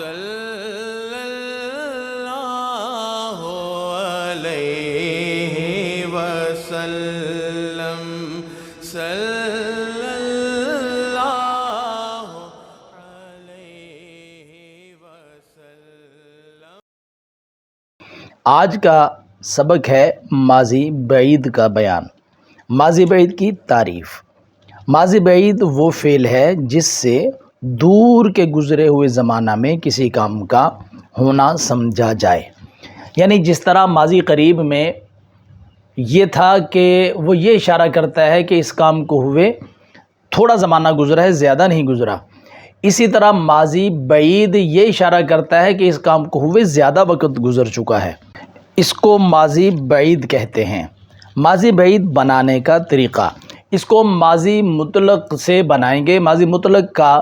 صلی اللہ علیہ وسلم صلی اللہ علیہ وسلم۔ آج کا سبق ہے ماضی بعید کا بیان۔ ماضی بعید کی تعریف۔ ماضی بعید وہ فعل ہے جس سے دور کے گزرے ہوئے زمانہ میں کسی کام کا ہونا سمجھا جائے، یعنی جس طرح ماضی قریب میں یہ تھا کہ وہ یہ اشارہ کرتا ہے کہ اس کام کو ہوئے تھوڑا زمانہ گزرا ہے، زیادہ نہیں گزرا، اسی طرح ماضی بعید یہ اشارہ کرتا ہے کہ اس کام کو ہوئے زیادہ وقت گزر چکا ہے، اس کو ماضی بعید کہتے ہیں۔ ماضی بعید بنانے کا طریقہ، اس کو ماضی مطلق سے بنائیں گے۔ ماضی مطلق کا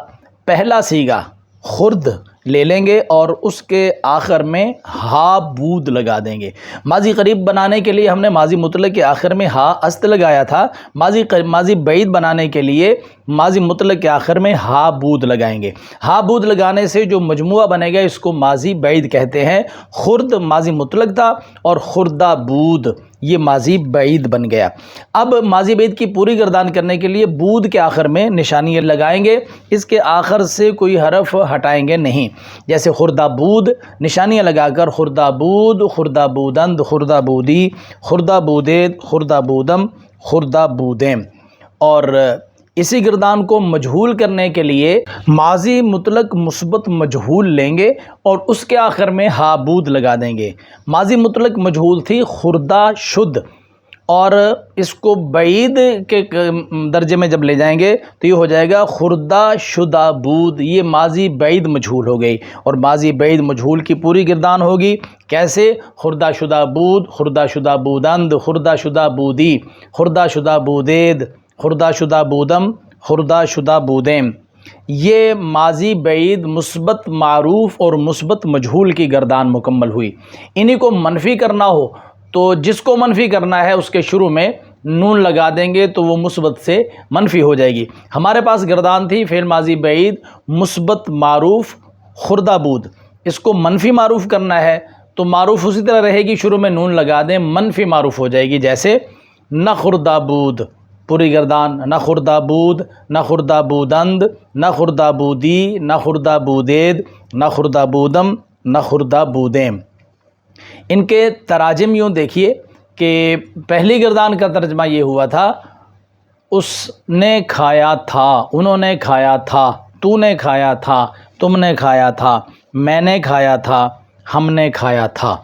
پہلا صیغہ خرد لے لیں گے اور اس کے آخر میں ہا بود لگا دیں گے۔ ماضی قریب بنانے کے لیے ہم نے ماضی مطلق کے آخر میں ہا است لگایا تھا، ماضی بعید بنانے کے لیے ماضی مطلق کے آخر میں ہا بود لگائیں گے۔ ہا بود لگانے سے جو مجموعہ بنے گا اس کو ماضی بعید کہتے ہیں۔ خرد ماضی مطلق تھا اور خردہ بود یہ ماضی بعید بن گیا۔ اب ماضی بعید کی پوری گردان کرنے کے لیے بود کے آخر میں نشانی لگائیں گے، اس کے آخر سے کوئی حرف ہٹائیں گے نہیں، جیسے خردہ بود نشانیاں لگا کر خردہ بود، خردہ بودند، خردہ بودی، خردہ بودید، خردہ بودم، خردہ بودیم۔ اور اسی گردان کو مجہول کرنے کے لیے ماضی مطلق مثبت مجہول لیں گے اور اس کے آخر میں ہا بود لگا دیں گے۔ ماضی مطلق مجہول تھی خردہ شد، اور اس کو بعید کے درجے میں جب لے جائیں گے تو یہ ہو جائے گا خردہ شدہ بود، یہ ماضی بعید مجہول ہو گئی، اور ماضی بعید مجہول کی پوری گردان ہوگی کیسے؟ خردہ شدہ بود، خردہ شدہ بودند، خردہ شدہ بودی، خردہ شدہ بودید، خردہ شدہ بودم، خردہ شدہ بودیم۔ یہ ماضی بعید مثبت معروف اور مثبت مجہول کی گردان مکمل ہوئی۔ انہی کو منفی کرنا ہو تو جس کو منفی کرنا ہے اس کے شروع میں نون لگا دیں گے تو وہ مثبت سے منفی ہو جائے گی۔ ہمارے پاس گردان تھی فعل ماضی بعید مثبت معروف خردہ بود، اس کو منفی معروف کرنا ہے تو معروف اسی طرح رہے گی، شروع میں نون لگا دیں، منفی معروف ہو جائے گی، جیسے نہ خردہ بود، پوری گردان، نہ خردہ بود، نہ خردہ بودند، نہ خردہ بودی، نہ خردہ بودید، نہ خردہ بودم، نہ خردہ بودیم۔ ان کے تراجم یوں دیکھیے کہ پہلی گردان کا ترجمہ یہ ہوا تھا اس نے کھایا تھا، انہوں نے کھایا تھا، تو نے کھایا تھا، تم نے کھایا تھا، میں نے کھایا تھا، ہم نے کھایا تھا۔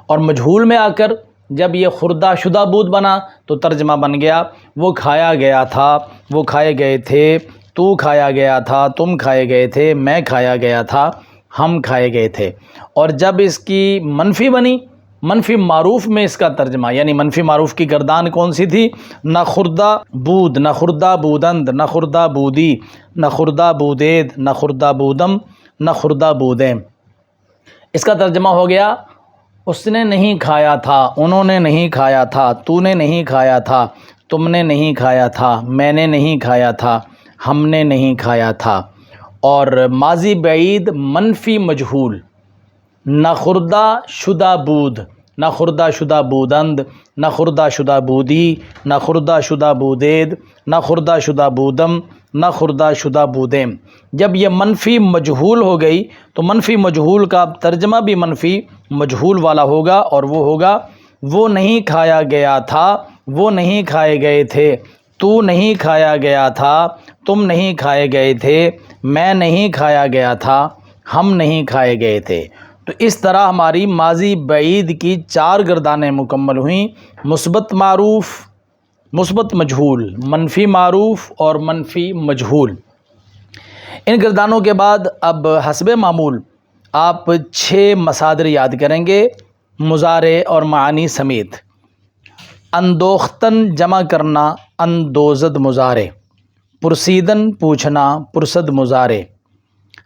اور مجہول میں آ کر جب یہ خردہ شدہ بود بنا تو ترجمہ بن گیا وہ کھایا گیا تھا، وہ کھائے گئے تھے، تو کھایا گیا تھا، تم کھائے گئے تھے، میں کھایا گیا تھا، ہم کھائے گئے تھے۔ اور جب اس کی منفی بنی، منفی معروف میں اس کا ترجمہ، یعنی منفی معروف کی گردان کون سی تھی؟ نہ خردہ بود، نہ خردہ بودند، نہ خردہ بودی، نہ خردہ بودید، نہ خردہ بودم، نہ خردہ بودیم۔ اس کا ترجمہ ہو گیا اس نے نہیں کھایا تھا، انہوں نے نہیں کھایا تھا، تو نے نہیں کھایا تھا، تم نے نہیں کھایا تھا، میں نے نہیں کھایا تھا، ہم نے نہیں کھایا تھا۔ اور ماضی بعید منفی مجہول نہ خردہ شدہ بود، نہ خردہ شدہ بودند، نہ خردہ شدہ بودی، نہ خردہ شدہ بودید، نہ خردہ شدہ بودم، نہ خردہ شدہ بودیم۔ جب یہ منفی مجہول ہو گئی تو منفی مجہول کا ترجمہ بھی منفی مجہول والا ہوگا، اور وہ ہوگا وہ نہیں کھایا گیا تھا، وہ نہیں کھائے گئے تھے، تو نہیں کھایا گیا تھا، تم نہیں کھائے گئے تھے، میں نہیں کھایا گیا تھا، ہم نہیں کھائے گئے تھے۔ تو اس طرح ہماری ماضی بعید کی 4 گردانیں مکمل ہوئیں: مثبت معروف، مثبت مجہول، منفی معروف اور منفی مجہول۔ ان گردانوں کے بعد اب حسب معمول آپ 6 مصادر یاد کریں گے مضارع اور معانی سمیت۔ اندوختن جمع کرنا اندوزد مضارع، پرسیدن پوچھنا پرسد مضارع،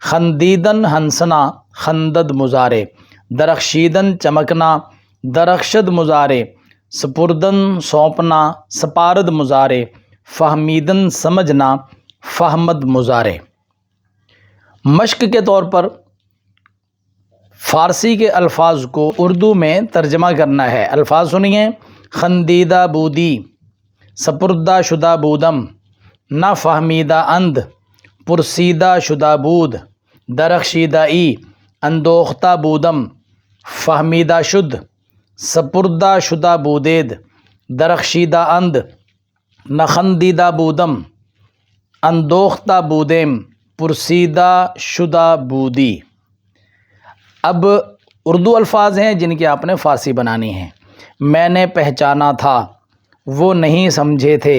خندیدن ہنسنا خندد مضارع، درخشیدن چمکنا درخشد مضارع، سپردن سونپنا سپارد مضارع، فہمیدن سمجھنا فہمد مضارع۔ مشق کے طور پر فارسی کے الفاظ کو اردو میں ترجمہ کرنا ہے۔ الفاظ سنیے: خندیدہ بودی، سپردہ شدہ بودم، نہ فہمیدہ اند، پرسیدہ شدہ بود، درخشیدہ ای، اندوختہ بودم، فہمیدہ شد، سپردہ شدہ بودید، درخشیدہ اند، نخندیدہ بودم، اندوختہ بودیم، پرسیدہ شدہ بودی۔ اب اردو الفاظ ہیں جن کی آپ نے فارسی بنانی ہے۔ میں نے پہچانا تھا، وہ نہیں سمجھے تھے،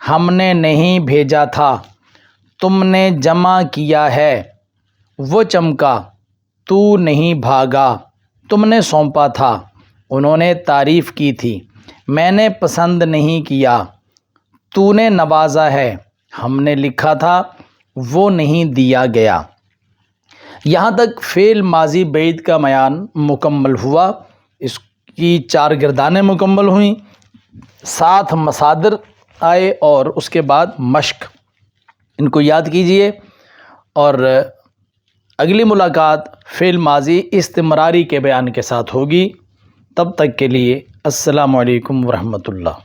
ہم نے نہیں بھیجا تھا، تم نے جمع کیا ہے، وہ چمکا، تو نہیں بھاگا، تم نے سونپا تھا، انہوں نے تعریف کی تھی، میں نے پسند نہیں کیا، تو نے نوازا ہے، ہم نے لکھا تھا، وہ نہیں دیا گیا۔ یہاں تک فعل ماضی بعید کا بیان مکمل ہوا۔ اس کی 4 گردانیں مکمل ہوئیں، 7 مصادر آئے اور اس کے بعد مشق۔ ان کو یاد کیجئے اور اگلی ملاقات فعل ماضی استمراری کے بیان کے ساتھ ہوگی۔ تب تک کے لیے السلام علیکم ورحمۃ اللہ۔